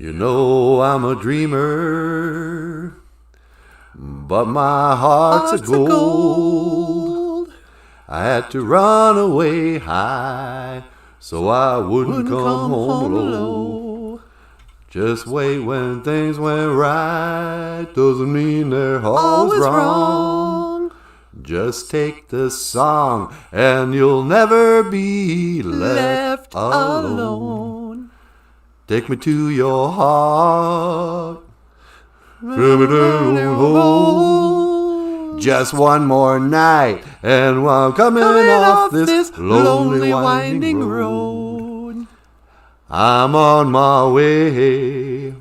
You know I'm a dreamer, but my heart's a gold. I had to run away high so I wouldn't come home low. Just wait, when things went right doesn't mean they're always wrong. Just take the song and you'll never be left alone. Take me to your heart. Just one more night and I'm coming off this lonely winding road. I'm on my way.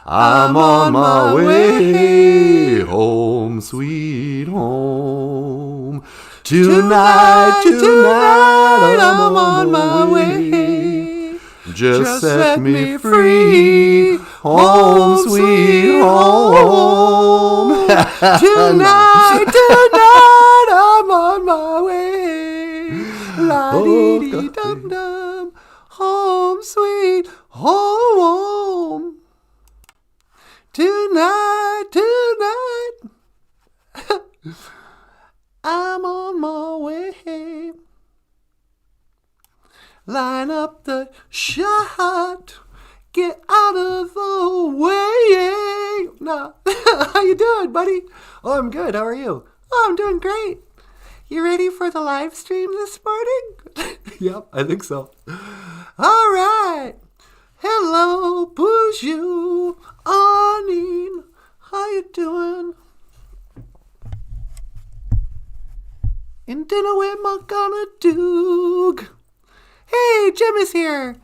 I'm on my way home, sweet home. Tonight, I'm on my way. Just set me free, home, sweet home. Tonight, I'm on my way. La-dee-dee-dum-dum, home, sweet home. Tonight, I'm on my way. Line up the shot. Get out of the way. No. How you doing, buddy? Oh, I'm good. How are you? Oh, I'm doing great. You ready for the live stream this morning? Yep, I think so. All right. Hello, BOOZHOO, Anine. How you doing? And dinner what am I gonna do? Hey, Jim is here.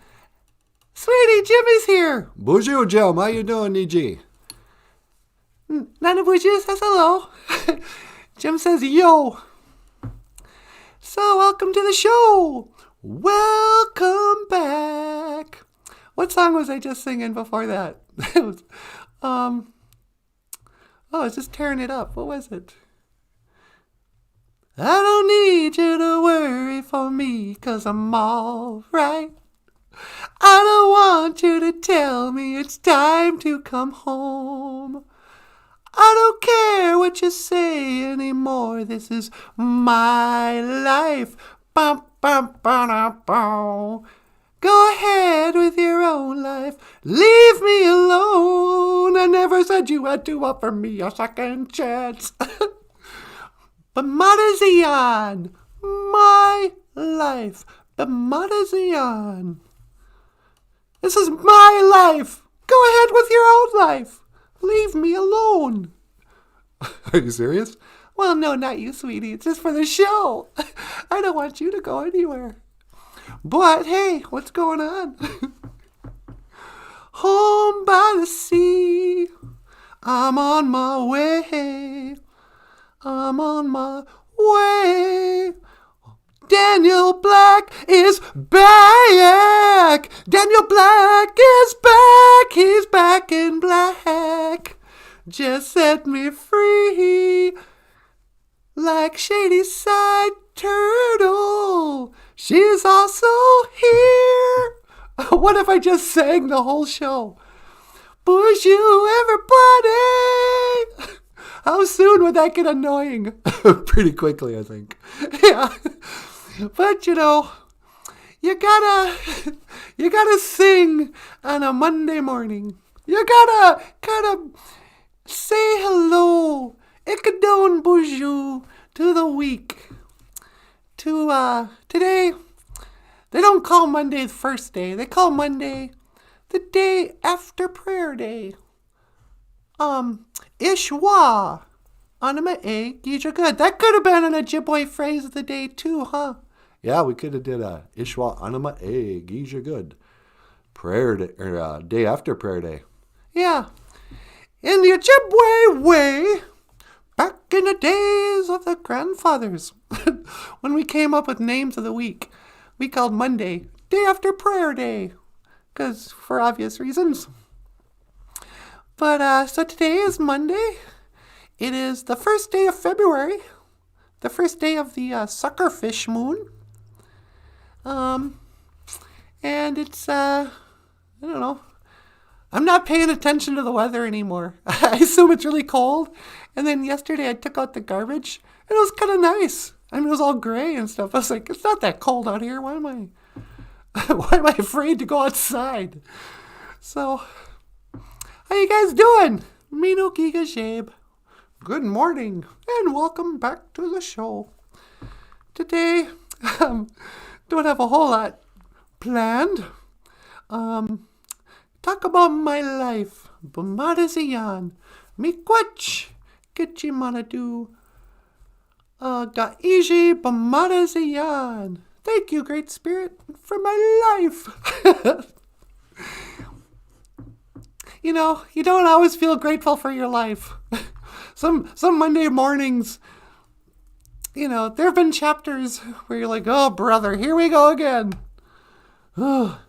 Sweetie, Jim is here. BOOZHOO Jim, how you doing, EG? NanaBOOZHOO says hello. Jim says yo. So, welcome to the show. Welcome back. What song was I just singing before that? It was, I was just tearing it up. What was it? I don't need you to worry for me, 'cause I'm all right. I don't want you to tell me it's time to come home. I don't care what you say anymore. This is my life. Bum, bum, bum, bum. Go ahead with your own life. Leave me alone. I never said you had to offer me a second chance. But Madazian, my life. But Madazian. This is my life. Go ahead with your own life. Leave me alone. Are you serious? Well, no, not you, sweetie. It's just for the show. I don't want you to go anywhere. But, hey, what's going on? Home by the sea. I'm on my way. I'm on my way. Daniel Black is back. Daniel Black is back. He's back in black. Just set me free. Like Shady Side Turtle. She's also here. What if I just sang the whole show? BOOZHOO, everybody. How soon would that get annoying? Pretty quickly, I think. Yeah. But, you know, you gotta sing on a Monday morning. You gotta say hello, Ikadon BOOZHOO, to the week. To, today, they don't call Monday the first day. They call Monday the day after prayer day. Ishwa. Anima e Gija good. That could have been an Ojibwe phrase of the day too, huh? Yeah, we could have did a Ishwa Anima e Gija good. Prayer day, or day after prayer day. Yeah. In the Ojibwe way, back in the days of the grandfathers, when we came up with names of the week, we called Monday day after prayer day, because for obvious reasons. But, so today is Monday. It is the first day of February, the first day of the suckerfish moon. And it's, I don't know. I'm not paying attention to the weather anymore. I assume it's really cold. And then yesterday I took out the garbage and it was kind of nice. I mean, it was all gray and stuff. I was like, it's not that cold out here. Why am I afraid to go outside? So, how you guys doing? Mino Giga Shabe. Good morning and welcome back to the show. Today, don't have a whole lot planned. Talk about my life. Bumadaziyan. Mikwach. Kitchimanadu. Gaiji Bumadaziyan. Thank you, Great Spirit, for my life. You know, you don't always feel grateful for your life. Some Monday mornings, you know, there have been chapters where you're like, oh, brother, here we go again. Oh,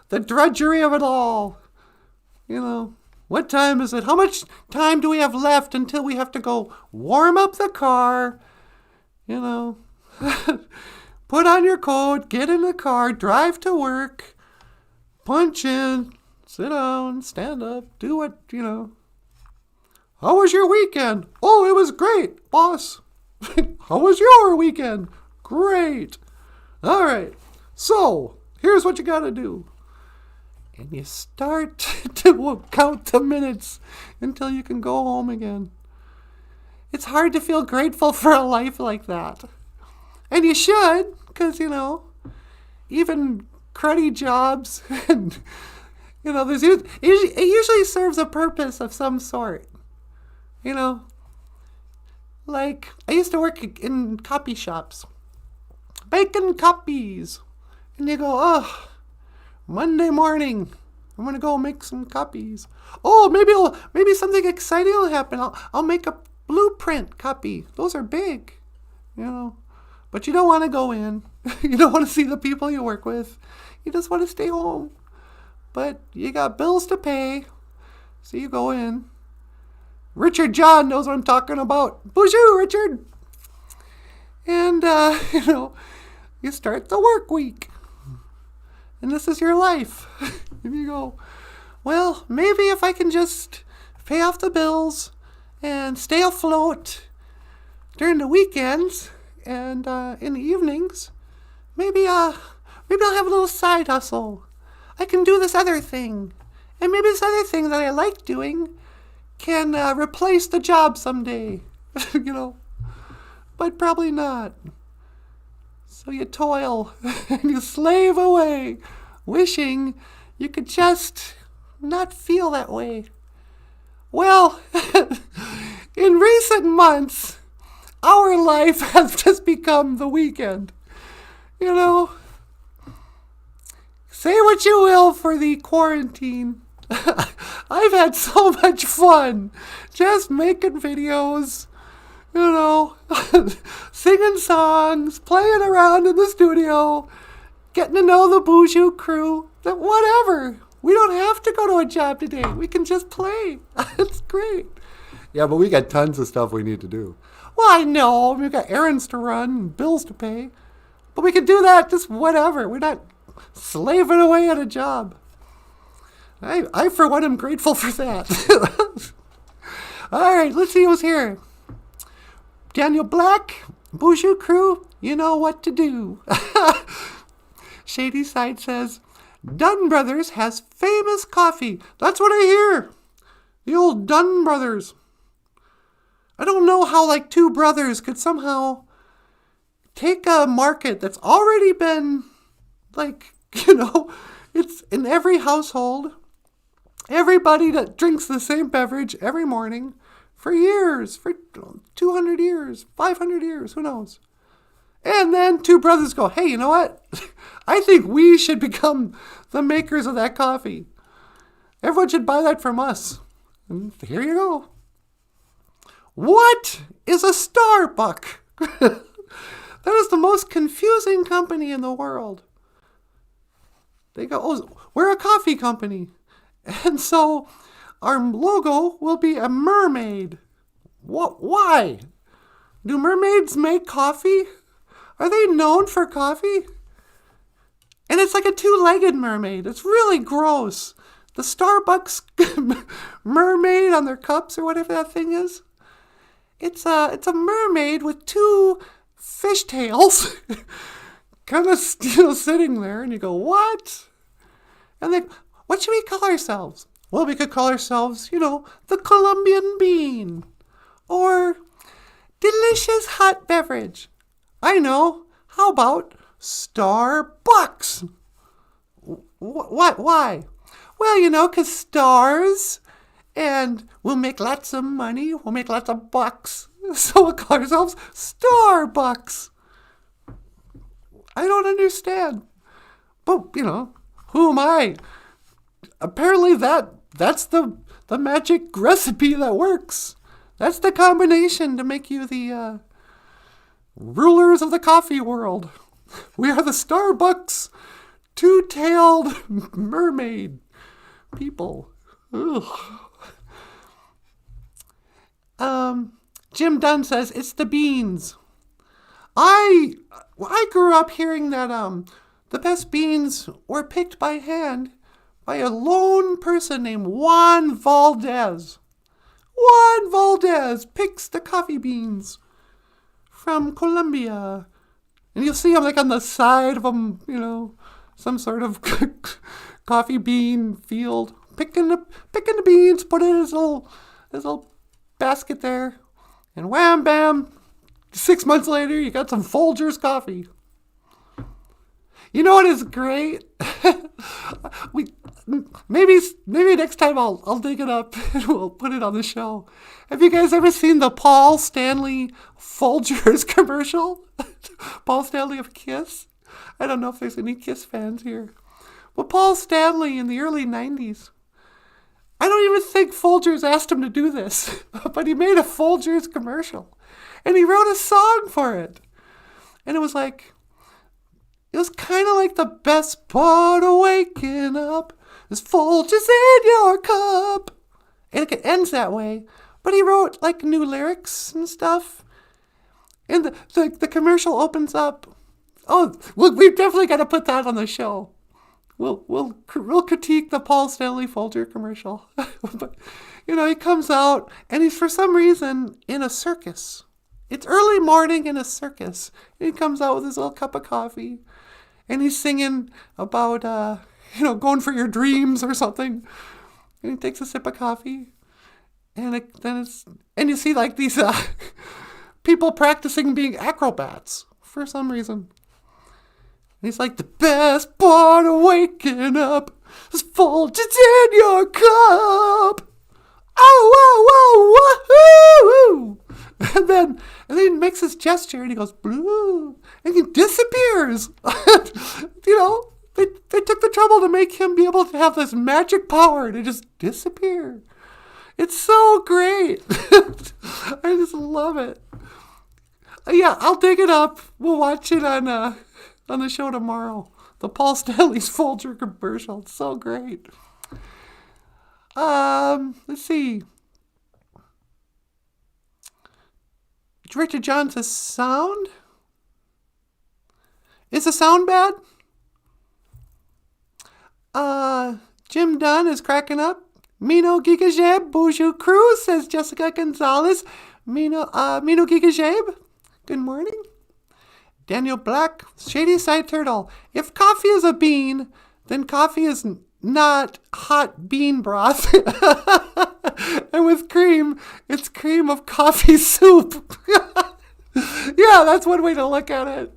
the drudgery of it all. You know, what time is it? How much time do we have left until we have to go warm up the car? You know, put on your coat, get in the car, drive to work, punch in, sit down, stand up, do what, you know. How was your weekend? Oh, it was great, boss. How was your weekend? Great. All right. So, here's what you got to do. And you start to count the minutes until you can go home again. It's hard to feel grateful for a life like that. And you should, because, you know, even cruddy jobs, and, you know, it usually serves a purpose of some sort. You know, like, I used to work in copy shops, making copies. And you go, oh, Monday morning, I'm going to go make some copies. Oh, maybe something exciting will happen. I'll make a blueprint copy. Those are big, you know. But you don't want to go in. You don't want to see the people you work with. You just want to stay home. But you got bills to pay, so you go in. Richard John knows what I'm talking about. BOOZHOO, Richard. And, you know, you start the work week. And this is your life. And you go, well, maybe if I can just pay off the bills and stay afloat during the weekends and in the evenings, maybe I'll have a little side hustle. I can do this other thing. And maybe this other thing that I like doing can replace the job someday, you know, but probably not. So you toil and you slave away, wishing you could just not feel that way. Well, in recent months, our life has just become the weekend. You know, say what you will for the quarantine. I've had so much fun just making videos, you know, singing songs, playing around in the studio, getting to know the BOOZHOO crew, whatever. We don't have to go to a job today. We can just play. It's great. Yeah, but we got tons of stuff we need to do. Well, I know. We've got errands to run and bills to pay. But we can do that just whatever. We're not slaving away at a job. I for one, am grateful for that. All right, let's see who's here. Daniel Black, BOOZHOO crew, you know what to do. Shady Side says, Dunn Brothers has famous coffee. That's what I hear. The old Dunn Brothers. I don't know how, like, two brothers could somehow take a market that's already been, like, you know, it's in every household. Everybody that drinks the same beverage every morning for years, for 200 years, 500 years, who knows? And then two brothers go, hey, you know what? I think we should become the makers of that coffee. Everyone should buy that from us. And here you go. What is a Starbucks? That is the most confusing company in the world. They go, oh, we're a coffee company. And so our logo will be a mermaid. What? Why? Do mermaids make coffee? Are they known for coffee? And it's like a two-legged mermaid. It's really gross. the Starbucks mermaid on their cups or whatever that thing is. It's a mermaid with two fishtails kind of sitting there, and you go, what? And then, what should we call ourselves? Well, we could call ourselves, the Colombian bean. Or delicious hot beverage. I know. How about Starbucks? What? Why? Well, 'cause stars, and we'll make lots of money. We'll make lots of bucks. So we'll call ourselves Starbucks. I don't understand. But, who am I? Apparently that's the magic recipe that works. That's the combination to make you the rulers of the coffee world. We are the Starbucks two-tailed mermaid people. Ugh. Jim Dunn says it's the beans. I grew up hearing that the best beans were picked by hand by a lone person named Juan Valdez. Juan Valdez picks the coffee beans from Colombia. And you'll see him like on the side of some sort of coffee bean field, picking the beans, put it in his little basket there, and wham bam, 6 months later you got some Folgers coffee. You know what is great? Maybe next time I'll dig it up and we'll put it on the show. Have you guys ever seen the Paul Stanley Folgers commercial? Paul Stanley of Kiss? I don't know if there's any Kiss fans here. But Paul Stanley in the early 90s, I don't even think Folgers asked him to do this, but he made a Folgers commercial. And he wrote a song for it. And it was kind of like the best part of waking up is Folgers in your cup. And it ends that way. But he wrote new lyrics and stuff. And the commercial opens up. Oh, we've definitely got to put that on the show. We'll critique the Paul Stanley Folger commercial. But, he comes out and he's for some reason in a circus. It's early morning in a circus. And he comes out with his little cup of coffee. And he's singing about, going for your dreams or something. And he takes a sip of coffee. And you see these people practicing being acrobats for some reason. And he's like, the best part of waking up is Folgers in your cup. Oh, woohoo! And then he makes his gesture and he goes, blue, and he disappears. They took the trouble to make him be able to have this magic power to just disappear. It's so great. I just love it. Yeah, I'll dig it up. We'll watch it on the show tomorrow. The Paul Stanley's Folger commercial. It's so great. Let's see. Richard John says, sound? Is the sound bad? Jim Dunn is cracking up. Mino Gigajeb, BOOZHOO Crew, says Jessica Gonzalez. Mino Gigajeb, good morning. Daniel Black, Shady Side Turtle. If coffee is a bean, then coffee is not hot bean broth. And with cream, it's cream of coffee soup. Yeah, that's one way to look at it.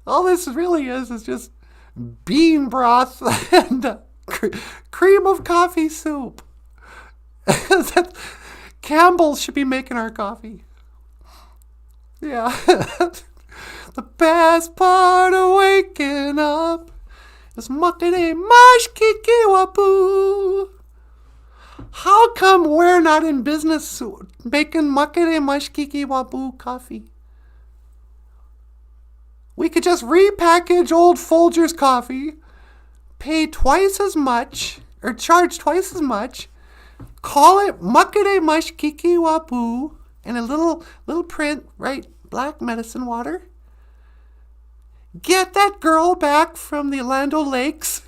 All this really is just bean broth and cream of coffee soup. Campbell's should be making our coffee. Yeah. The best part of waking up is makere mash kiki wapu. How come we're not in business making makere mash kiki wapu coffee? We could just repackage old Folgers coffee, pay twice as much, or charge twice as much, call it makere mash kiki wapu, and a little print, right? Black medicine water. Get that girl back from the Orlando Lakes.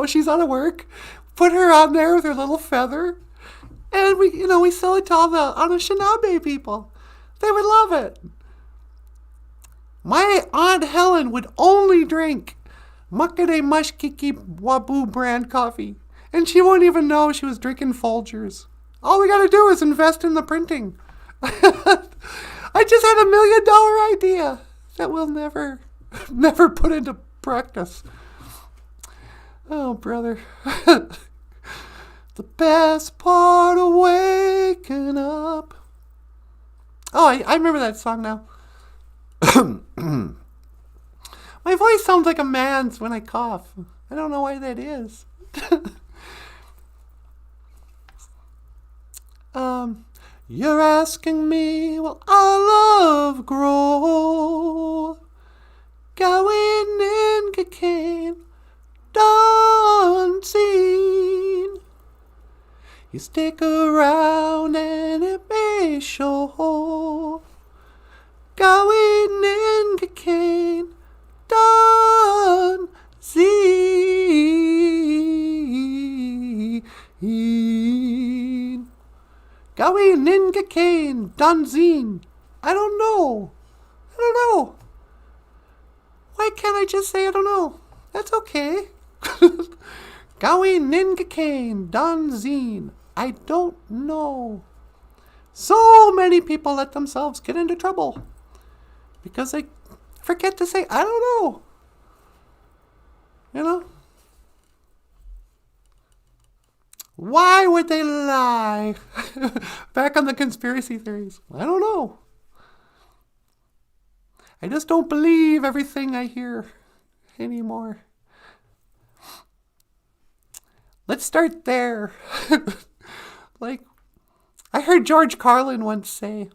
She's out of work. put her on there with her little feather, and we sell it to all the Anishinaabe people. They would love it. My Aunt Helen would only drink Makere Mashkiki Wabu brand coffee, and she won't even know she was drinking Folgers. All we gotta do is invest in the printing. I just had $1 million idea that we'll never put into practice. Oh, brother. The best part of waking up. Oh, I remember that song now. My voice sounds like a man's when I cough. I don't know why that is. You're asking me, will our love grow? Going in cocaine, done seen. You stick around and it may show. Going in cocaine, done seen. Going in cocaine, done seen. I don't know. Why can't I just say I don't know? That's okay. Going in cocaine, done seen. I don't know. So many people let themselves get into trouble because they forget to say, I don't know. You know? Why would they lie? Back on the conspiracy theories. I don't know. I just don't believe everything I hear anymore. Let's start there. Like, I heard George Carlin once say,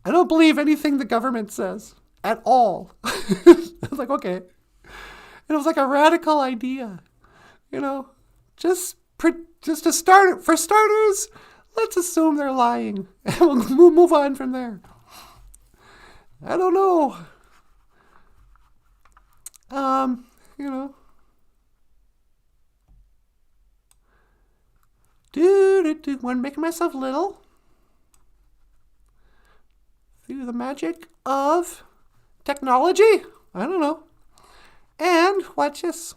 I don't believe anything the government says at all. I was like, okay. And it was like a radical idea. You know, just to start, for starters, let's assume they're lying. And we'll move on from there. I don't know. You know. When making myself little through the magic of technology. I don't know. And watch this.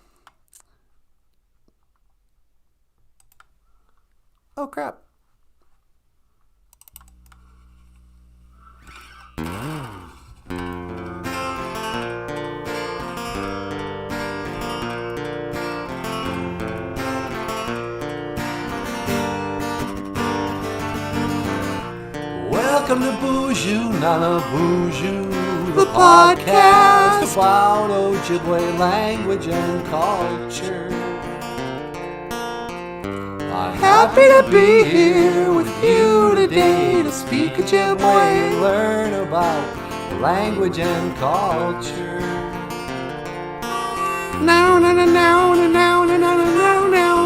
Oh crap. Welcome to BOOZHOO NANABOOZHOO, The podcast about Ojibwe language and culture. I'm Happy to be here with you today to speak Ojibwe. Learn about language and culture. Now, now, now, now, now, now, now, now, now.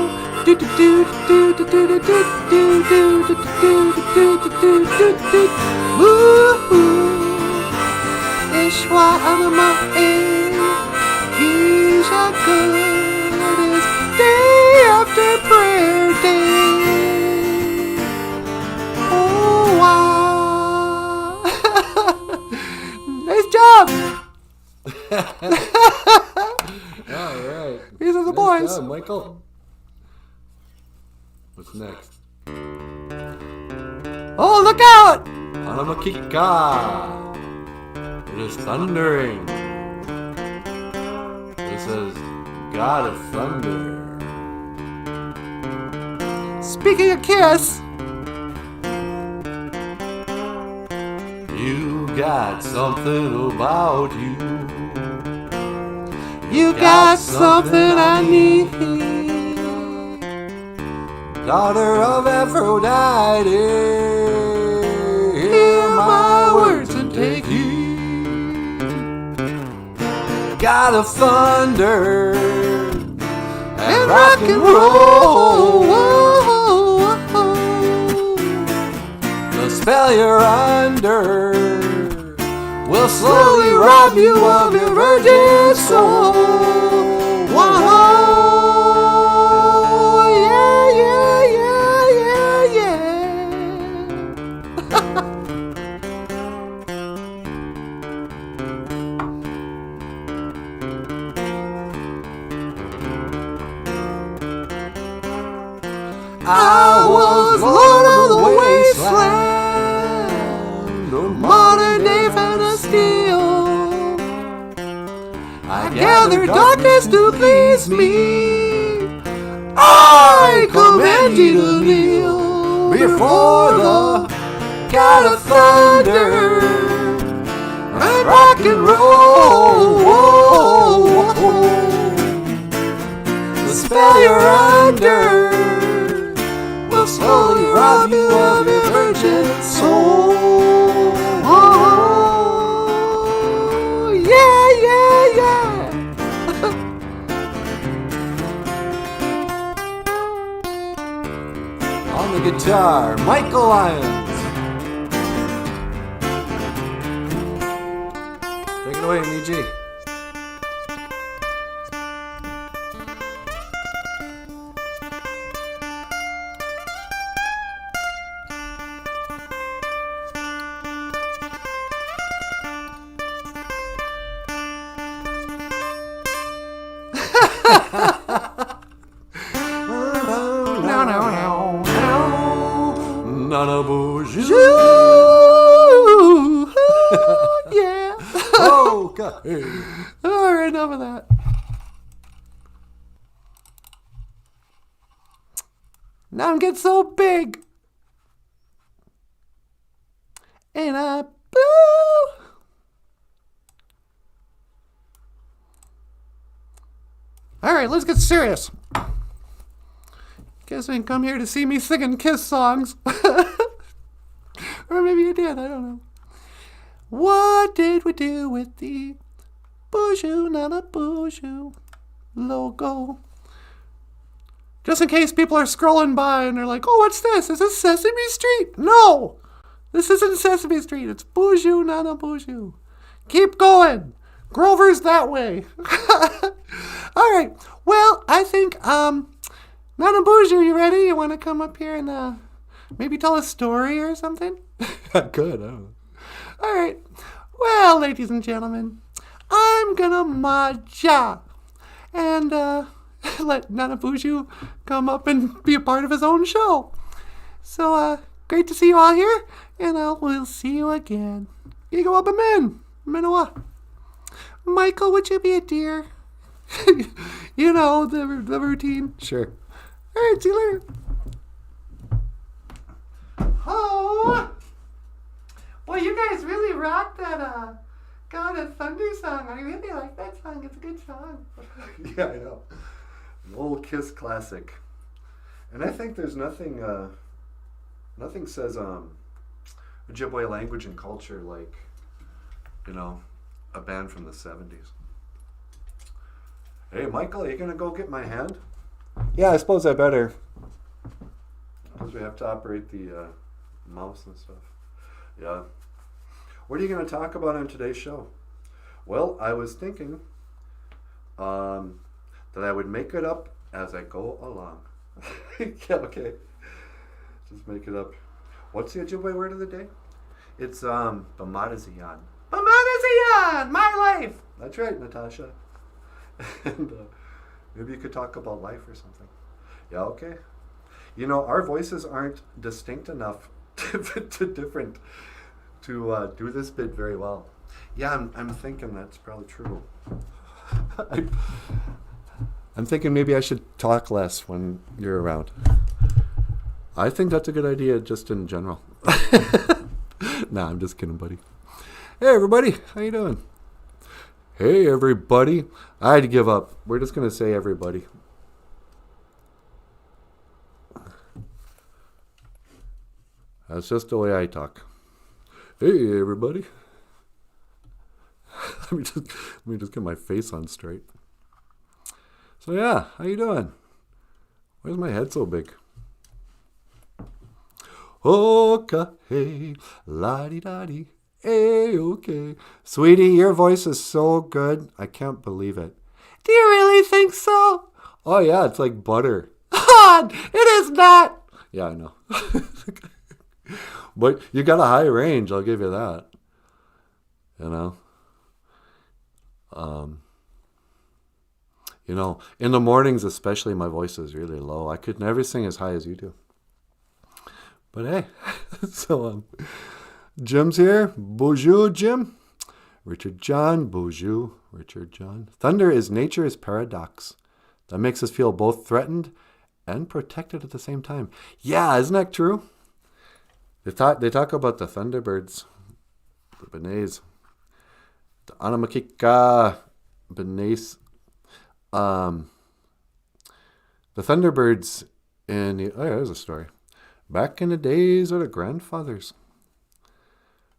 Do do do do do do do do do do do do do do do. Woo! Ishwa Anama he's a good as day after prayer day. Oh wow! Nice job. All right. These are the Nice boys. job, Michael. What's next? Oh, look out! Anamakika. It is thundering. This is God of Thunder. Speaking of kiss, You got something about you. you got something I need. Daughter of Aphrodite, Hear my words and take heed. God of Thunder And rock and roll. The spell you're under will slowly rob you of your virgin soul. Whoa, I was Lord of the Wasteland, the modern day fan of steel. I gathered darkness to please me. I command you to kneel before the God of thunder and rock and roll. The spell you're under will slowly rob you of your virgin soul. Oh, yeah, yeah, yeah. On the guitar, Michael Lyons. Take it away, MG. Nanaboozhoo. Yeah. Oh, God. All right, enough of that. Now I'm getting so big. And I blew. All right, let's get serious. Guess you didn't come here to see me singing Kiss songs. Or maybe you did, I don't know. What did we do with the BOOZHOO NANABOOZHOO logo? Just in case people are scrolling by and they're like, oh, what's this? Is this Sesame Street? No! This isn't Sesame Street. It's BOOZHOO NANABOOZHOO. Keep going. Grover's that way. All right. Well, I think, NANABOOZHOO, you ready? You want to come up here and maybe tell a story or something? I could. I don't know. All right. Well, ladies and gentlemen, I'm gonna maja and let NANABOOZHOO come up and be a part of his own show. So, great to see you all here, and we'll see you again. You go up a man, Minoa. Michael, would you be a dear? You know the routine. Sure. All right, see you later. Oh, well, you guys really rocked that God of Thunder song. I really like that song. It's a good song. Yeah, I know. An old Kiss classic. And I think there's nothing says Ojibwe language and culture like, you know, a band from the 70s. Hey, Michael, are you going to go get my hand? Yeah, I suppose I better. Because we have to operate the mouse and stuff. Yeah. What are you going to talk about on today's show? Well, I was thinking that I would make it up as I go along. Yeah, okay. Just make it up. What's the Ojibwe word of the day? It's Bamadaziyan. Bamadaziyan, my life. That's right, Natasha. And maybe you could talk about life or something. Yeah, okay. You know, our voices aren't distinct enough to do this bit very well. Yeah, I'm thinking that's probably true. I'm thinking maybe I should talk less when you're around. I think that's a good idea just in general. Nah, I'm just kidding, buddy. Hey, everybody. How you doing? Hey, everybody. I had to give up. We're just going to say everybody. That's just the way I talk. Hey, everybody. let me just get my face on straight. So, yeah, how you doing? Why is my head so big? Okay, la-di-da-di. Hey, okay. Sweetie, your voice is so good. I can't believe it. Do you really think so? Oh, yeah, it's like butter. God, it is not. Yeah, I know. But you got a high range, I'll give you that. You know? You know, in the mornings especially, my voice is really low. I could never sing as high as you do. But hey, so Jim's here. BOOZHOO, Jim. Richard John, BOOZHOO, Richard John. Thunder is nature's paradox that makes us feel both threatened and protected at the same time. Yeah, isn't that true? They talk about the thunderbirds, the benays, the Anamakika benays. The thunderbirds in the, oh yeah, there's a story. Back in the days of the grandfathers,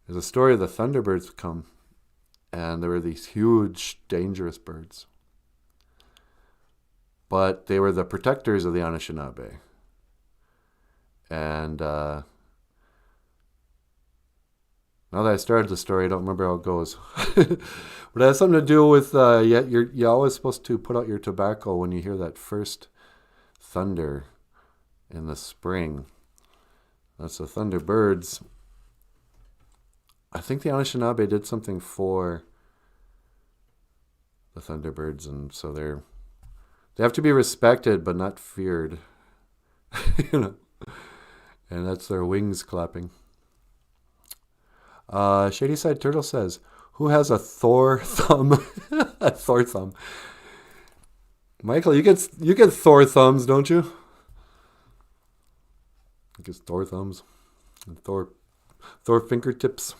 there's a story of the thunderbirds come, and there were these huge, dangerous birds. But they were the protectors of the Anishinaabe. And now that I started the story, I don't remember how it goes. But it has something to do with, you're always supposed to put out your tobacco when you hear that first thunder in the spring. That's the thunderbirds. I think the Anishinaabe did something for the thunderbirds, and so they have to be respected but not feared. You know, and that's their wings clapping. Shady Side Turtle says, "Who has a Thor thumb?" A Thor thumb. Michael, you get Thor thumbs, don't you? I guess Thor thumbs and Thor fingertips.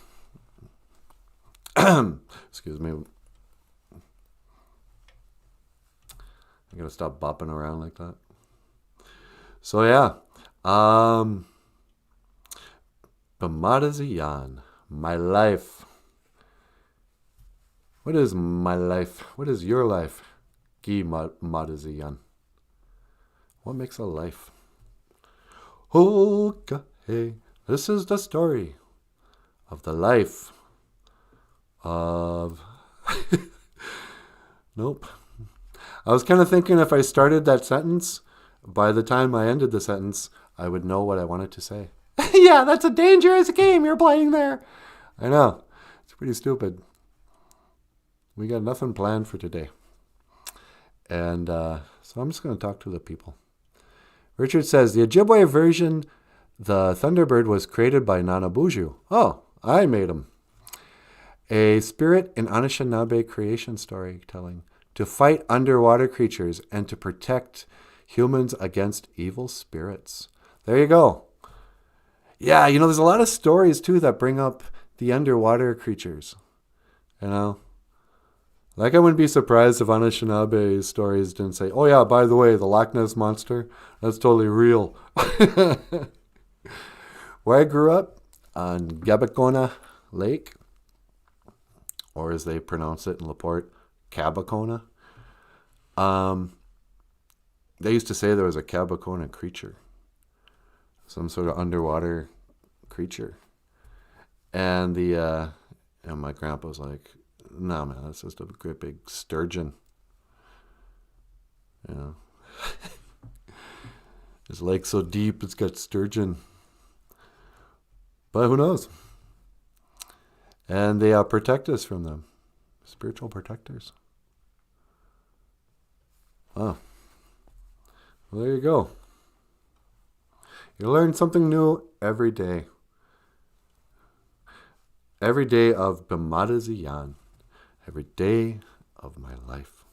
Excuse me. I gotta stop bopping around like that. So yeah, Bamadaziyan, my life. What is my life? What is your life? Gi Madaziyan. What makes a life? Okay, this is the story of the life of... Nope. I was kind of thinking if I started that sentence, by the time I ended the sentence, I would know what I wanted to say. Yeah, that's a dangerous game you're playing there. I know. It's pretty stupid. We got nothing planned for today. And so I'm just going to talk to the people. Richard says, the Ojibwe version, the Thunderbird, was created by NANABOOZHOO. Oh, I made him. A spirit in Anishinaabe creation storytelling to fight underwater creatures and to protect humans against evil spirits. There you go. Yeah, you know, there's a lot of stories, too, that bring up the underwater creatures. You know? Like, I wouldn't be surprised if Anishinaabe stories didn't say, oh, yeah, by the way, the Loch Ness Monster, that's totally real. Where I grew up, on Gabacona Lake, or as they pronounce it in LaPorte, Cabacona, they used to say there was a Cabacona creature. Some sort of underwater creature. And and my grandpa was like, no, man, that's just a great big sturgeon. You know, this lake's so deep, it's got sturgeon. But who knows? And they protect us from them. Spiritual protectors. Oh. Well, there you go. You learn something new every day. Every day of Bamadaziyan. Every day of my life.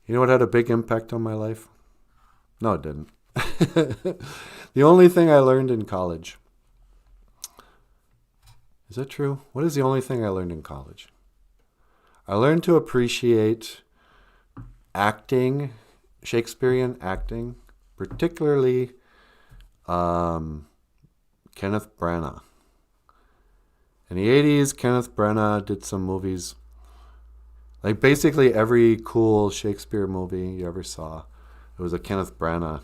You know what had a big impact on my life? No, it didn't. The only thing I learned in college. Is that true? What is the only thing I learned in college? I learned to appreciate acting, Shakespearean acting, particularly Kenneth Branagh. In the 80s, Kenneth Branagh did some movies. Like basically every cool Shakespeare movie you ever saw, it was a Kenneth Branagh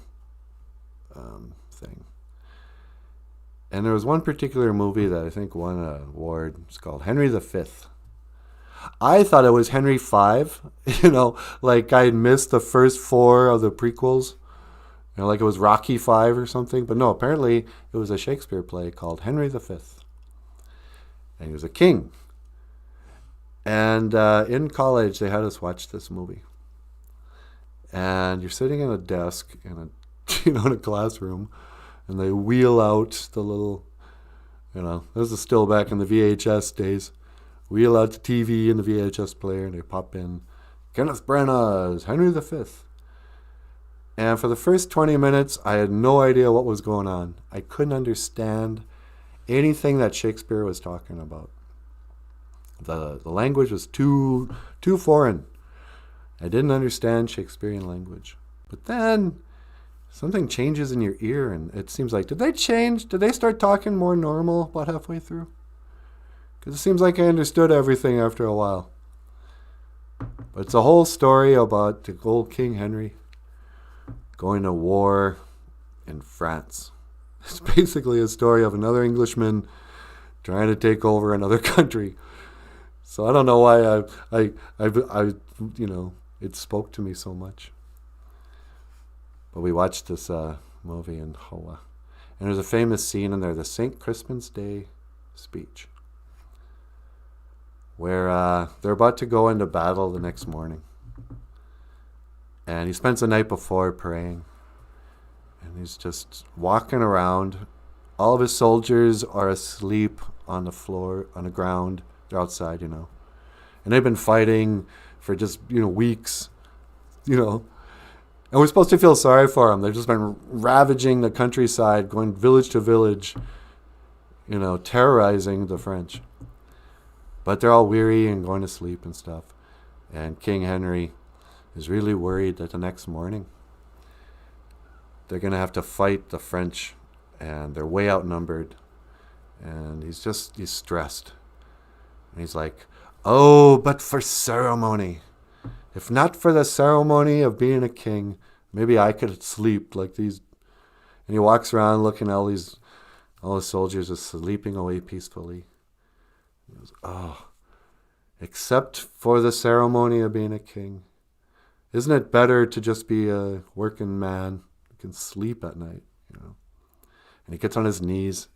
thing. And there was one particular movie that I think won an award. It's called Henry V. I thought it was Henry V. You know, like I had missed the first 4 of the prequels. You know, like it was Rocky V or something. But no, apparently it was a Shakespeare play called Henry V. And he was a king. And in college, they had us watch this movie. And you're sitting at a desk in a, in a classroom, and they wheel out the little, this is still back in the VHS days. Wheel out the TV and the VHS player, and they pop in Kenneth Branagh's Henry V. And for the first 20 minutes, I had no idea what was going on. I couldn't understand anything that Shakespeare was talking about. The language was too foreign. I didn't understand Shakespearean language. But then something changes in your ear, and it seems like, did they change? Did they start talking more normal about halfway through? Because it seems like I understood everything after a while. But it's a whole story about the old King Henry going to war in France. It's basically a story of another Englishman trying to take over another country. So I don't know why I it spoke to me so much. But we watched this movie in Hoa. And there's a famous scene in there, the St. Crispin's Day speech, where they're about to go into battle the next morning. And he spends the night before praying. And he's just walking around. All of his soldiers are asleep on the floor, on the ground. They're outside, And they've been fighting for just, weeks, And we're supposed to feel sorry for them. They've just been ravaging the countryside, going village to village, terrorizing the French. But they're all weary and going to sleep and stuff. And King Henry is really worried that the next morning they're going to have to fight the French, and they're way outnumbered. And he's stressed. And he's like, oh, but for ceremony. If not for the ceremony of being a king, maybe I could sleep like these. And he walks around looking at all the soldiers just sleeping away peacefully. He goes, oh, except for the ceremony of being a king. Isn't it better to just be a working man who can sleep at night, And he gets on his knees.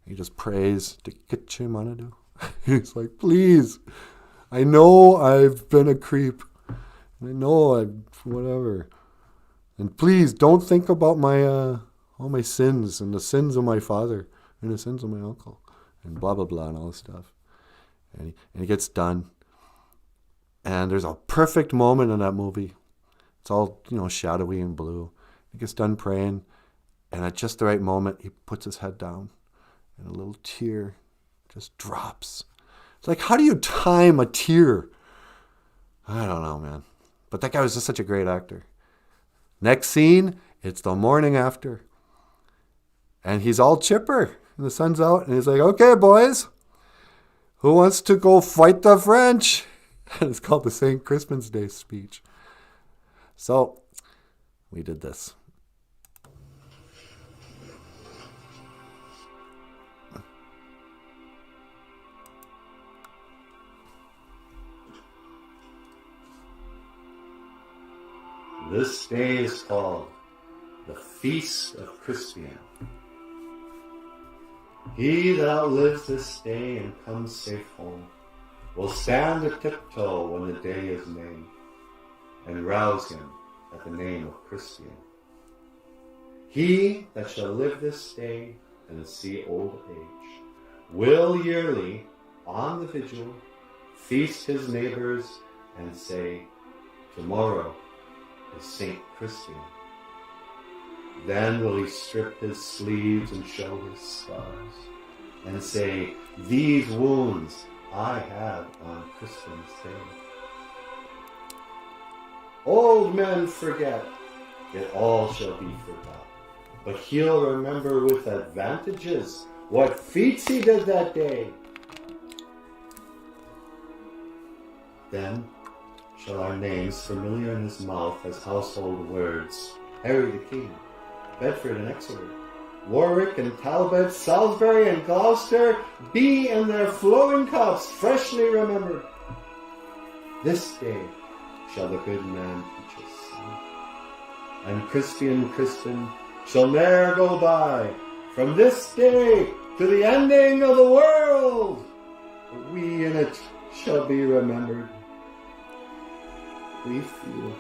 And he just prays to Kitchimanadu. He's like, please, I know I've been a creep. I know whatever. And please don't think about my all my sins and the sins of my father and the sins of my uncle and blah, blah, blah and all this stuff. And he gets done. And there's a perfect moment in that movie. It's all, shadowy and blue. He gets done praying. And at just the right moment, he puts his head down. And a little tear just drops. It's like, how do you time a tear? I don't know, man. But that guy was just such a great actor. Next scene, it's the morning after. And he's all chipper. And the sun's out. And he's like, okay, boys. Who wants to go fight the French? And it's called the St. Crispin's Day speech. So, we did this. This day is called the Feast of Crispian. He that outlives this day and comes safe home will stand a tiptoe when the day is named, and rouse him at the name of Crispian. He that shall live this day and see old age will yearly, on the vigil, feast his neighbors and say, tomorrow is St. Crispian. Then will he strip his sleeves and show his scars, and say, these wounds I had on Crispian's day. Old men forget, yet all shall be forgot. But he'll remember with advantages what feats he did that day. Then shall our names, familiar in his mouth as household words, Harry the King, Bedford and Exeter, Warwick and Talbot, Salisbury and Gloucester, be in their flowing cups freshly remembered. This day shall the good man teach us song, and Crispin shall ne'er go by, from this day to the ending of the world. But we in it shall be remembered. We few,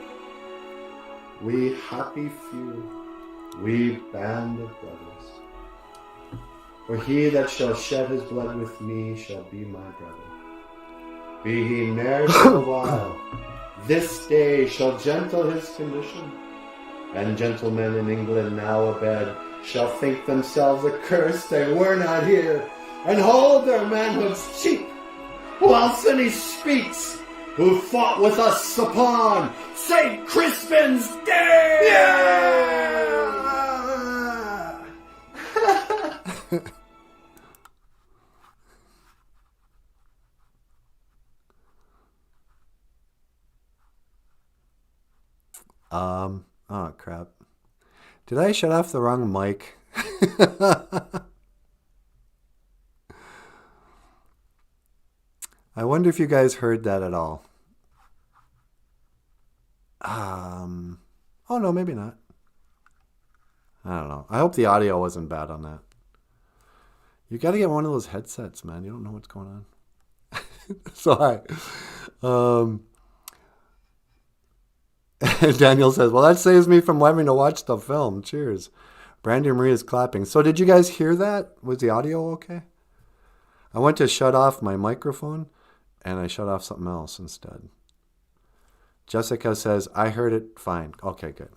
we happy few, we band of brothers. For he that shall shed his blood with me shall be my brother. Be he ne'er so while, this day shall gentle his condition. And gentlemen in England now abed shall think themselves accursed they were not here, and hold their manhoods cheap, whilst he speaks, who fought with us upon St. Crispin's Day! Yeah! Oh crap. Did I shut off the wrong mic? I wonder if you guys heard that at all. Oh no, maybe not. I don't know. I hope the audio wasn't bad on that. You got to get one of those headsets, man. You don't know what's going on. Sorry. Daniel says, well, that saves me from having to watch the film. Cheers. Brandy Marie is clapping. So did you guys hear that? Was the audio okay? I went to shut off my microphone and I shut off something else instead. Jessica says, I heard it fine. Okay, good.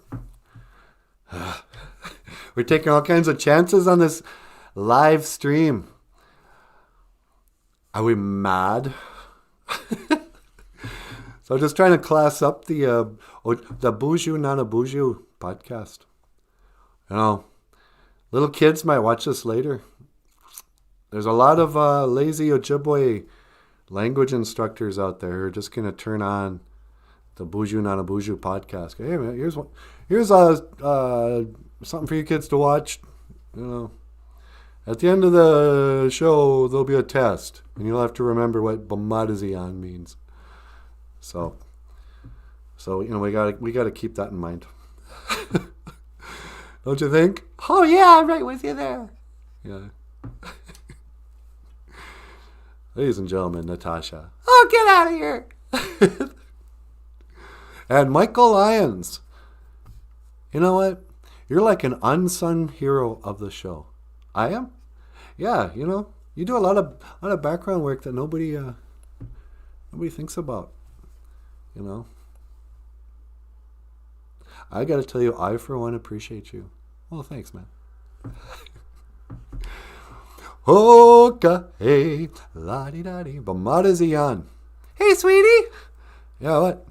We're taking all kinds of chances on this live stream. Are we mad? So just trying to class up the BOOZHOO NANABOOZHOO podcast. You know, little kids might watch this later. There's a lot of lazy Ojibwe language instructors out there who are just going to turn on the BOOZHOO NANABOOZHOO podcast. Hey man, here's something for you kids to watch. You know, at the end of the show there'll be a test, and you'll have to remember what Bamadazian means. So you know we gotta keep that in mind. Don't you think? Oh yeah, I'm right with you there. Yeah. Ladies and gentlemen, Natasha. Oh, get out of here. And Michael Lyons. You know what? You're like an unsung hero of the show. I am? Yeah, you know, you do a lot of background work that nobody thinks about. You know? I gotta tell you, I for one appreciate you. Well, thanks, man. Hoka, hey, la-di-da-di, Bamadazian. Hey, sweetie. Yeah, what?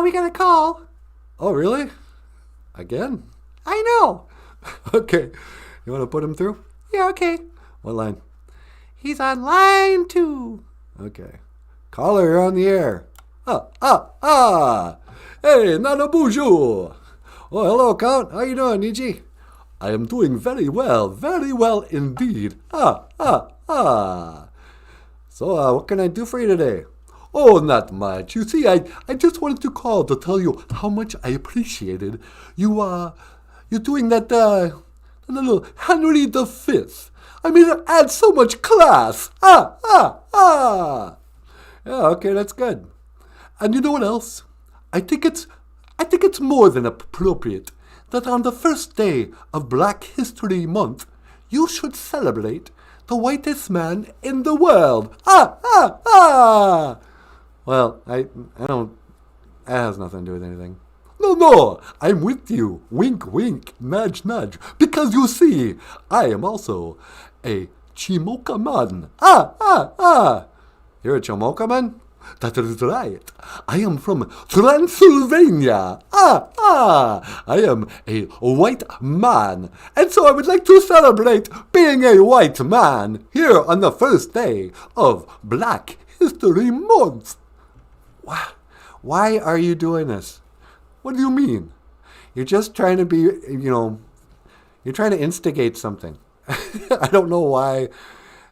We got a call. Oh, really? Again? I know. Okay. You want to put him through? Yeah, okay. What line? He's on line 2. Okay. Caller, you're on the air. Hey, NANABOOZHOO. Oh, hello, Count. How you doing, Niji? I am doing very well indeed. So, what can I do for you today? Oh, not much. You see, I just wanted to call to tell you how much I appreciated you doing that little Henry V. I mean, it adds so much class. Yeah, okay, that's good. And you know what else? I think it's more than appropriate that on the first day of Black History Month, you should celebrate the whitest man in the world. Well, I don't. That has nothing to do with anything. No, I'm with you. Wink, wink, nudge, nudge. Because you see, I am also a Chimoka man. You're a Chimoka man? That is right. I am from Transylvania. I am a white man. And so I would like to celebrate being a white man here on the first day of Black History Month. Why are you doing this? What do you mean? You're just trying to be, you're trying to instigate something. I don't know why.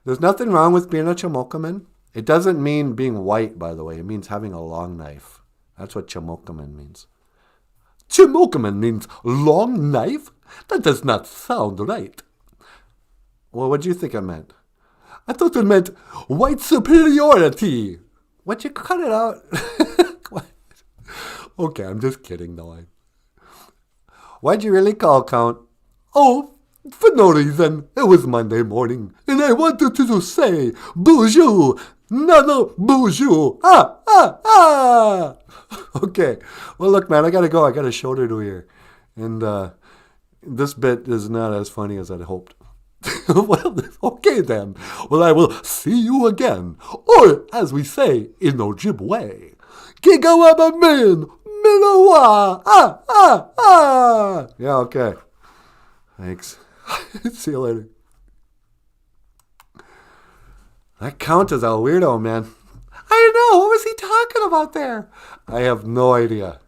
There's nothing wrong with being a Chamokaman. It doesn't mean being white, by the way. It means having a long knife. That's what Chamokaman means. Chamokaman means long knife? That does not sound right. Well, what do you think it meant? I thought it meant white superiority. Would you cut it out? What? Okay, I'm just kidding, though. Why'd you really call, Count? Oh, for no reason. It was Monday morning, and I wanted to say, BOOZHOO NANABOOZHOO. Ah, ah, ah. Okay. Well, look, man, I gotta go. I got a show to do here. And this bit is not as funny as I'd hoped. Well, okay then. Well, I will see you again. Or, as we say in OJIBWE, Gigawaba min, Minowa, ah, ah, ah. Yeah, okay. Thanks. See you later. That Count is a weirdo, man. I know. What was he talking about there? I have no idea.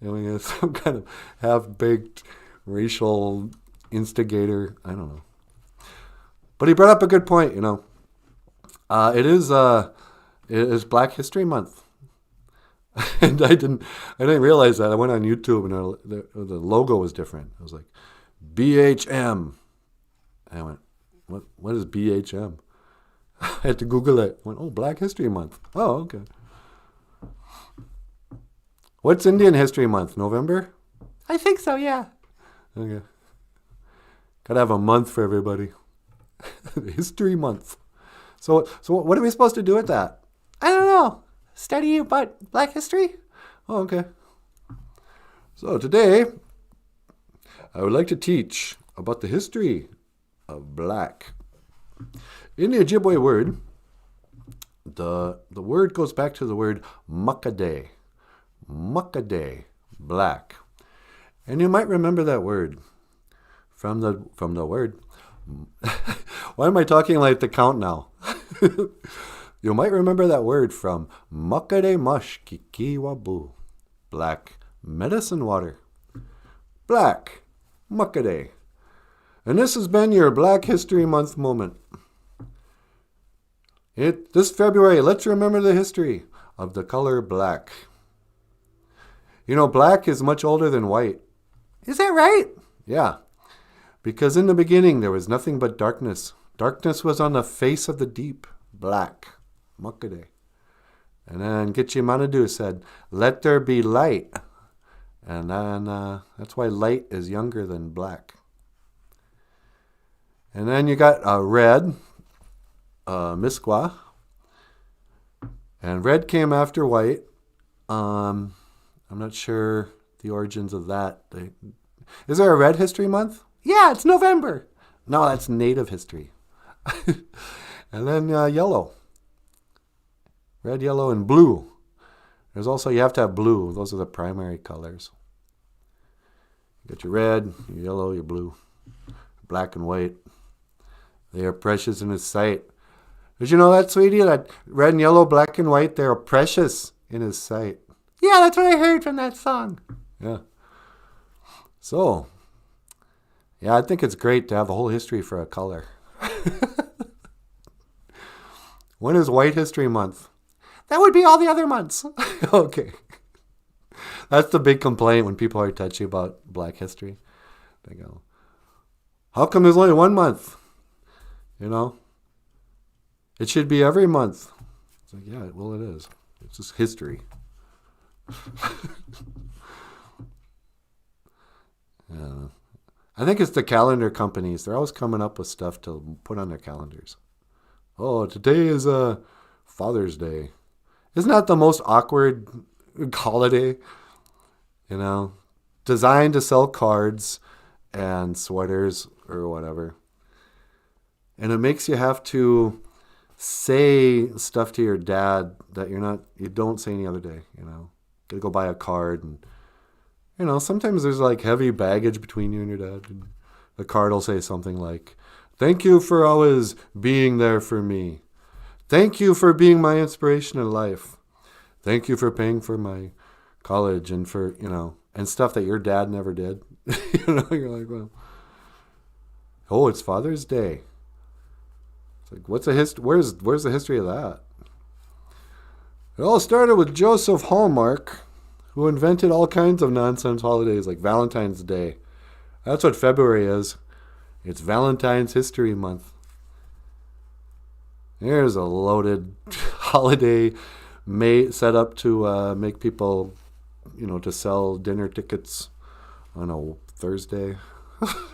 I mean, it's some kind of half-baked racial instigator. I don't know. But he brought up a good point, you know. It is Black History Month. And I didn't realize that. I went on YouTube and the logo was different. It was like BHM. I went, what is BHM? I had to Google it. I went, oh, Black History Month. Oh, okay. What's Indian History Month? November? I think so, yeah. Okay. Gotta have a month for everybody. History Month. So what are we supposed to do with that? I don't know. Study about Black history? Oh, okay. So today, I would like to teach about the history of black. In the Ojibwe word, the word goes back to the word muckade. Muckade, black. And you might remember that word from the word. Why am I talking like the Count now? You might remember that word from muckade mush kikiwabu. Black medicine water. Black muckade. And this has been your Black History Month moment. This February, let's remember the history of the color black. You know, black is much older than white. Is that right? Yeah. Because in the beginning, there was nothing but darkness. Darkness was on the face of the deep. Black. Muckade. And then Gitchimanadu said, let there be light. And then that's why light is younger than black. And then you got red, Miskwa. And red came after white. I'm not sure the origins of that. Is there a Red History Month? Yeah, it's November. No, that's Native history. And then yellow. Red, yellow, and blue. There's also, you have to have blue. Those are the primary colors. You got your red, your yellow, your blue, black and white. They are precious in His sight. Did you know that, sweetie? That red and yellow, black and white, they are precious in His sight. Yeah, that's what I heard from that song. Yeah. So, yeah, I think it's great to have the whole history for a color. When is White History Month? That would be all the other months. Okay. That's the big complaint when people are touchy about Black history. They go, how come there's only 1 month? You know? It should be every month. It's like, yeah, well, it is. It's just history. Yeah. I think it's the calendar companies. They're always coming up with stuff to put on their calendars. Oh, today is Father's Day. Isn't that the most awkward holiday? You know, designed to sell cards and sweaters or whatever. And it makes you have to say stuff to your dad that you don't say any other day, you know. Gotta go buy a card, and you know, sometimes there's like heavy baggage between you and your dad, and the card will say something like, thank you for always being there for me. Thank you for being my inspiration in life. Thank you for paying for my college and for, you know, and stuff that your dad never did. You know, you're like, well, oh, it's Father's Day. It's like, what's the history? Where's the history of that? It all started with Joseph Hallmark, who invented all kinds of nonsense holidays like Valentine's Day. That's what February is. It's Valentine's History Month. Here's a loaded holiday set up to make people, to sell dinner tickets on a Thursday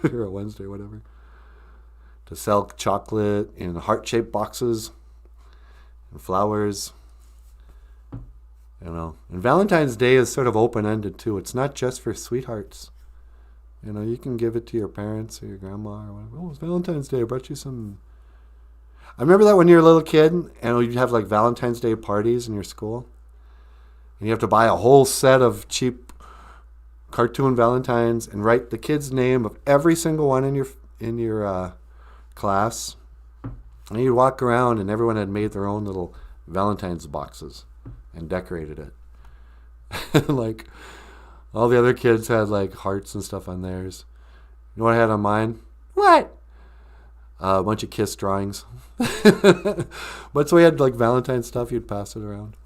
or a Wednesday, whatever. To sell chocolate in heart-shaped boxes and flowers. And Valentine's Day is sort of open-ended too. It's not just for sweethearts. You can give it to your parents or your grandma or whatever. Oh, it's Valentine's Day. I brought you some. I remember that when you were a little kid, and you'd have like Valentine's Day parties in your school, and you have to buy a whole set of cheap cartoon Valentines and write the kid's name of every single one in your class. And you'd walk around, and everyone had made their own little Valentine's boxes and decorated it. Like, all the other kids had like hearts and stuff on theirs. You know what I had on mine? What? A bunch of kiss drawings. But so we had like Valentine's stuff. You'd pass it around,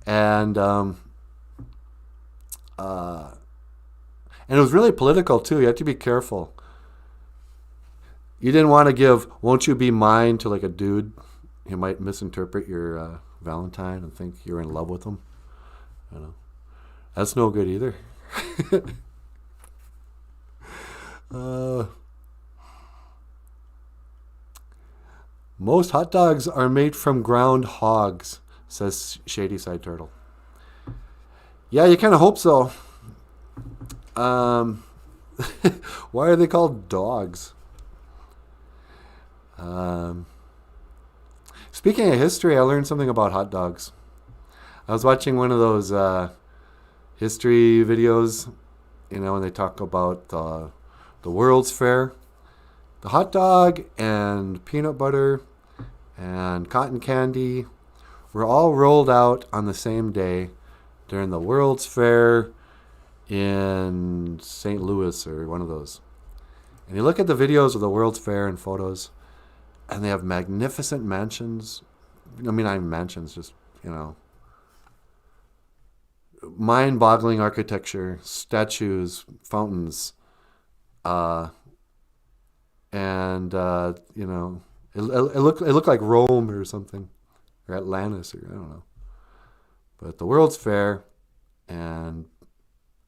and it was really political too. You had to be careful. You didn't want to give "Won't you be mine" to like a dude. He might misinterpret your Valentine and think you're in love with him. That's no good either. Most hot dogs are made from ground hogs, says Shady Side Turtle. Yeah, you kind of hope so. Why are they called dogs? Speaking of history, I learned something about hot dogs. I was watching one of those history videos, when they talk about the World's Fair. The hot dog and peanut butter and cotton candy were all rolled out on the same day during the World's Fair in St. Louis or one of those. And you look at the videos of the World's Fair and photos, and they have magnificent mansions. Not even mansions, just, mind-boggling architecture, statues, fountains, and it looked like Rome or something, or Atlantis, or I don't know. But the World's Fair, and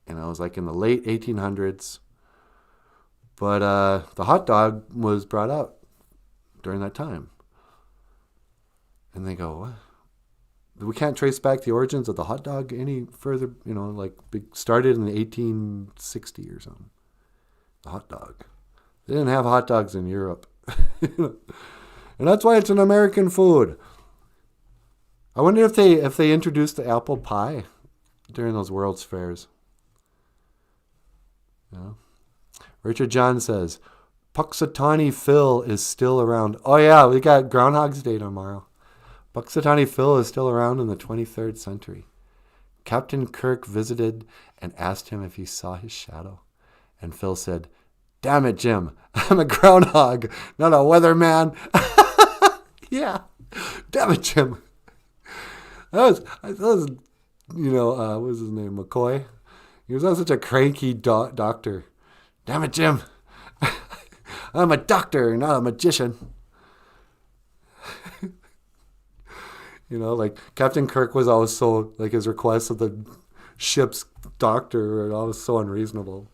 it was like in the late 1800s. But the hot dog was brought out during that time, and they go, what? We can't trace back the origins of the hot dog any further. Started in the 1860 or something. The hot dog. They didn't have hot dogs in Europe. And that's why it's an American food. I wonder if they introduced the apple pie during those World's Fairs. Richard John says, Puxatawny Phil is still around. Oh yeah, we got Groundhog's Day tomorrow. Puxatawny Phil is still around in the 23rd century. Captain Kirk visited and asked him if he saw his shadow. And Phil said, "Damn it, Jim, I'm a groundhog, not a weatherman." Yeah, damn it, Jim. That was what was his name, McCoy? He was not such a cranky doctor. Damn it, Jim. I'm a doctor, not a magician. Captain Kirk was always so, his requests of the ship's doctor were always so unreasonable.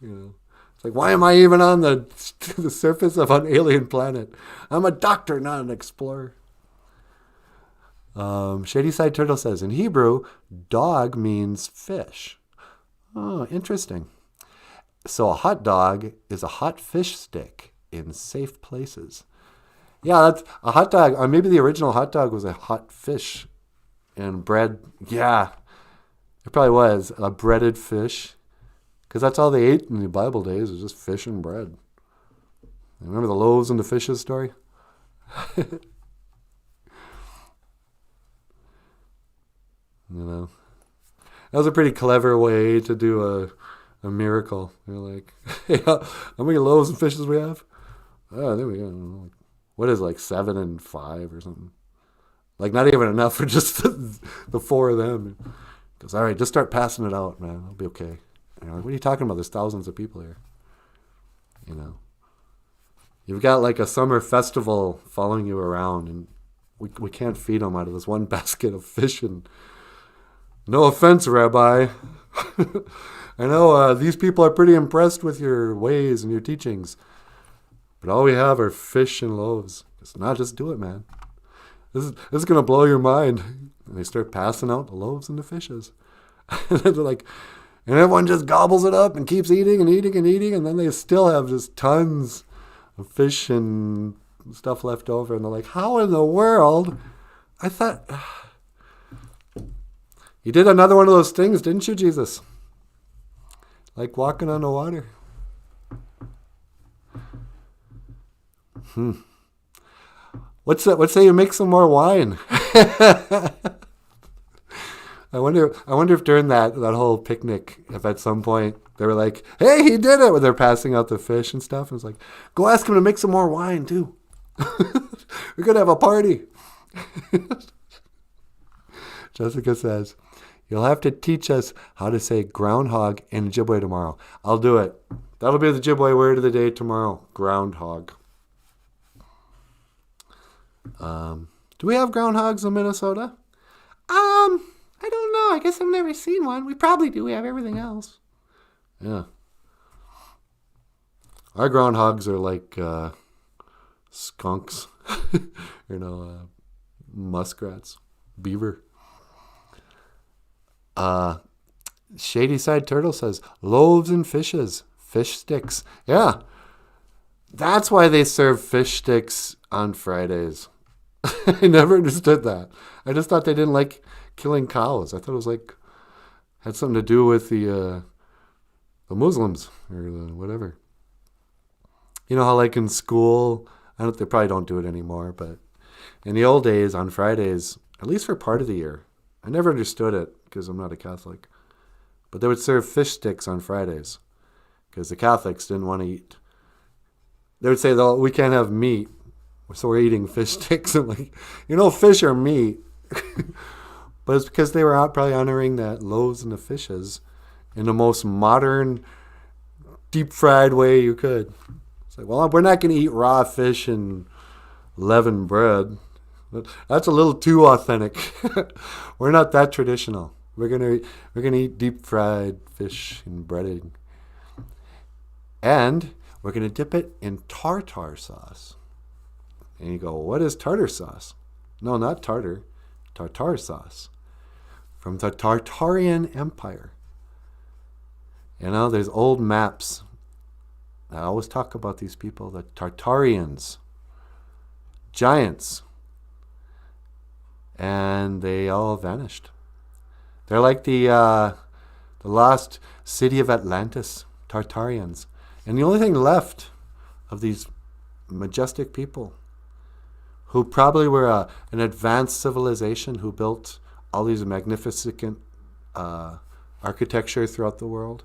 It's like, why am I even on the surface of an alien planet? I'm a doctor, not an explorer. Shady Side Turtle says, in Hebrew, dog means fish. Oh, interesting. So a hot dog is a hot fish stick in safe places. Yeah, that's a hot dog. Or maybe the original hot dog was a hot fish and bread. Yeah, it probably was a breaded fish, because that's all they ate in the Bible days, was just fish and bread. Remember the loaves and the fishes story? That was a pretty clever way to do a miracle. Hey, how many loaves and fishes we have? Oh, there we go. What is 7 and 5 or something? Not even enough for just the 4 of them. He goes, all right, just start passing it out, man. It'll be okay. What are you talking about? There's thousands of people here. You've got a summer festival following you around, and we can't feed them out of this one basket of fish. And no offense, Rabbi. I know these people are pretty impressed with your ways and your teachings. But all we have are fish and loaves. It's not just do it, man. This is going to blow your mind. And they start passing out the loaves and the fishes. And they're like, and everyone just gobbles it up and keeps eating and eating and eating. And then they still have just tons of fish and stuff left over. And they're like, how in the world? I thought, you did another one of those things, didn't you, Jesus? Like walking on the water. What's that? Let's say you make some more wine. I wonder if during that whole picnic, if at some point they were like, hey, he did it, when they're passing out the fish and stuff. And it's like, go ask him to make some more wine too. We're going to have a party. Jessica says, you'll have to teach us how to say groundhog in Ojibwe tomorrow. I'll do it. That'll be the Ojibwe word of the day tomorrow. Groundhog. Do we have groundhogs in Minnesota? I don't know. I guess I've never seen one. We probably do. We have everything else. Yeah. Our groundhogs are like skunks. Muskrats. Beaver. Shady Side Turtle says, loaves and fishes. Fish sticks. Yeah. That's why they serve fish sticks on Fridays. I never understood that. I just thought they didn't like killing cows. I thought it was had something to do with the Muslims or whatever. You know how in school, they probably don't do it anymore, but in the old days on Fridays, at least for part of the year, I never understood it because I'm not a Catholic, but they would serve fish sticks on Fridays because the Catholics didn't want to eat. They would say, though, we can't have meat, so we're eating fish sticks. I'm like, fish are meat. But it's because they were out probably honoring that loaves and the fishes in the most modern, deep-fried way you could. It's like, well, we're not going to eat raw fish and leavened bread. That's a little too authentic. We're not that traditional. We're gonna eat deep-fried fish and breading. And we're going to dip it in tartar sauce. And you go, what is tartar sauce? No, not tartar. Tartar sauce. From the Tartarian Empire. There's old maps. I always talk about these people, the Tartarians. Giants. And they all vanished. They're like the lost city of Atlantis, Tartarians. And the only thing left of these majestic people who probably were an advanced civilization who built all these magnificent architecture throughout the world.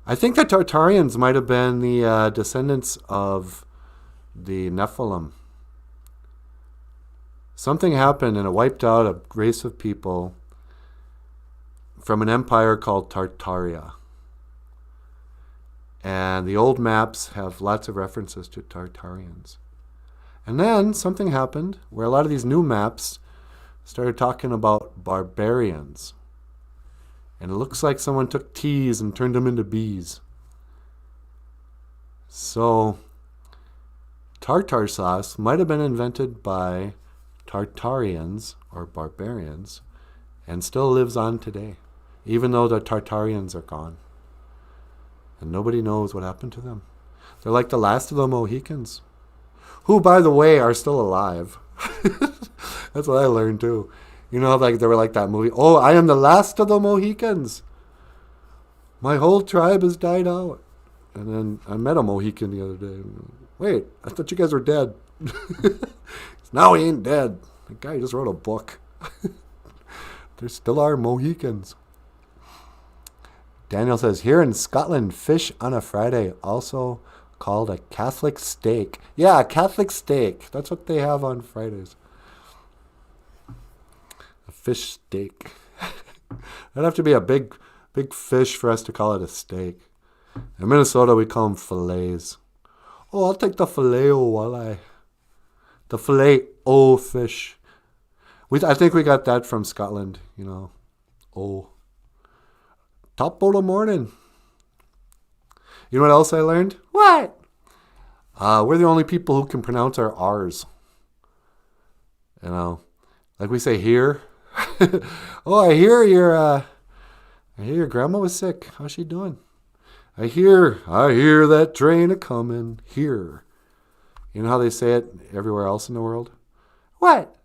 I think the Tartarians might have been the descendants of the Nephilim. Something happened and it wiped out a race of people from an empire called Tartaria. And the old maps have lots of references to Tartarians. And then something happened where a lot of these new maps started talking about barbarians. And it looks like someone took T's and turned them into B's. So tartar sauce might have been invented by Tartarians or barbarians and still lives on today, even though the Tartarians are gone. And nobody knows what happened to them. They're like the last of the Mohicans, who, by the way, are still alive. That's what I learned, too. They were like that movie, oh, I am the last of the Mohicans. My whole tribe has died out. And then I met a Mohican the other day. Wait, I thought you guys were dead. No, he ain't dead. The guy just wrote a book. There still are Mohicans. Daniel says, here in Scotland, fish on a Friday, also called a Catholic steak. Yeah, a Catholic steak. That's what they have on Fridays. A fish steak. That'd have to be a big fish for us to call it a steak. In Minnesota, we call them fillets. Oh, I'll take the filet-o walleye. The filet-o fish. I think we got that from Scotland, you know. Oh. Top of the morning. You know what else I learned? What? We're the only people who can pronounce our R's. You know, like we say here. Oh, I hear your grandma was sick. How's she doing? I hear that train a coming here. You know how they say it everywhere else in the world? What?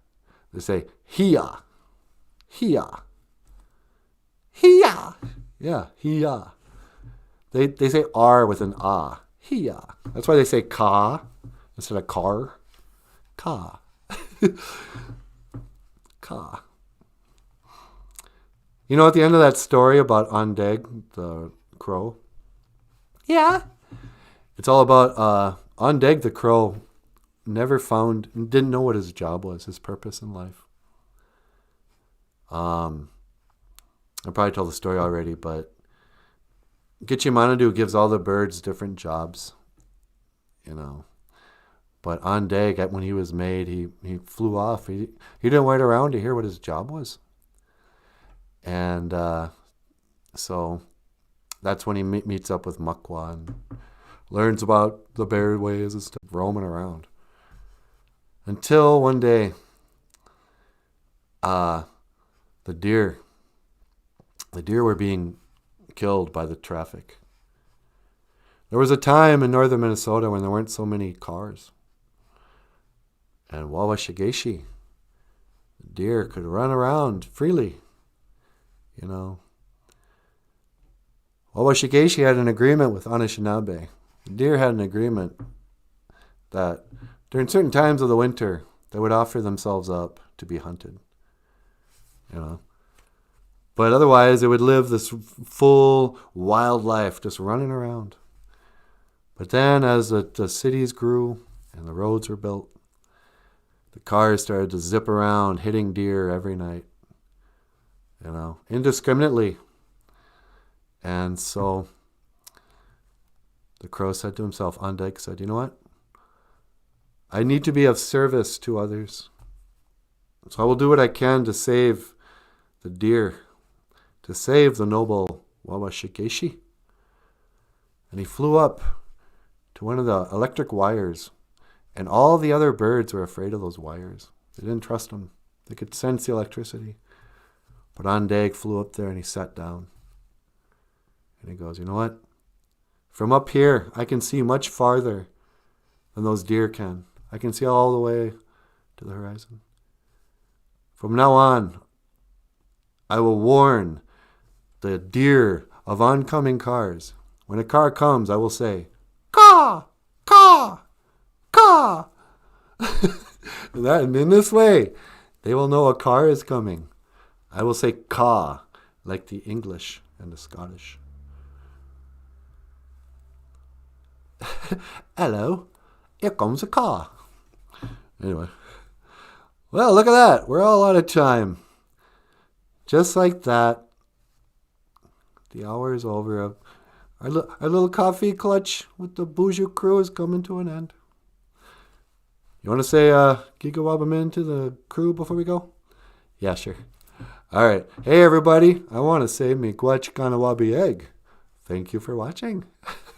They say hia, hia, hia. Yeah, hia. They say R with an ah. Hia. That's why they say ka instead of car. Ka. Ka. You know, at the end of that story about Ondeg, the crow? Yeah. It's all about Ondeg, the crow, didn't know what his job was, his purpose in life. I probably told the story already, but Gitchimanadu gives all the birds different jobs, you know. But Ondeg, when he was made, he flew off. He didn't wait around to hear what his job was. And so that's when he meets up with Makwa and learns about the bear ways and stuff, roaming around. Until one day, the deer were being killed by the traffic. There was a time in northern Minnesota when there weren't so many cars. And Wawashigeshi, the deer, could run around freely, you know. Wawashigeshi had an agreement with Anishinaabe. The deer had an agreement that during certain times of the winter, they would offer themselves up to be hunted, you know. But otherwise, they would live this full wild life, just running around. But then as the cities grew and the roads were built, the cars started to zip around, hitting deer every night, you know, indiscriminately. And so the crow said to himself, Ondeg said, you know what? I need to be of service to others. So I will do what I can to save the deer, to save the noble Wawashigeshi. And he flew up to one of the electric wires. And all the other birds were afraid of those wires. They didn't trust them. They could sense the electricity. But Ondeg flew up there and he sat down. And he goes, you know what? From up here, I can see much farther than those deer can. I can see all the way to the horizon. From now on, I will warn the deer of oncoming cars. When a car comes, I will say, caw, caw, caw. And in this way, they will know a car is coming. I will say caw, like the English and the Scottish. Hello, here comes a car. Anyway. Well, look at that. We're all out of time. Just like that, the hour is over. Our little coffee clutch with the BOOZHOO crew is coming to an end. You want to say Gigawabamin to the crew before we go? Yeah, sure. All right. Hey, everybody. I want to say Miigwech Kanawabi Egg. Thank you for watching.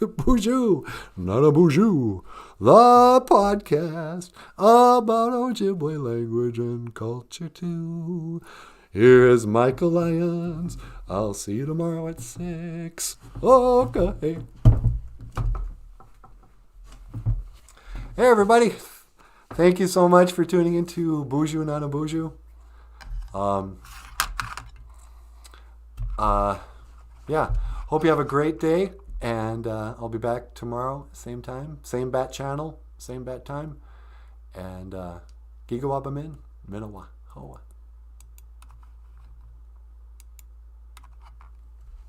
BOOZHOO NANABOOZHOO, the podcast about Ojibwe language and culture too. Here is Michael Lyons. I'll see you tomorrow at 6. Okay. Hey, everybody. Thank you so much for tuning into BOOZHOO NANABOOZHOO. Yeah. Hope you have a great day. And I'll be back tomorrow, same time, same bat channel, same bat time. And Gigawabamin, Minawa, Hoa.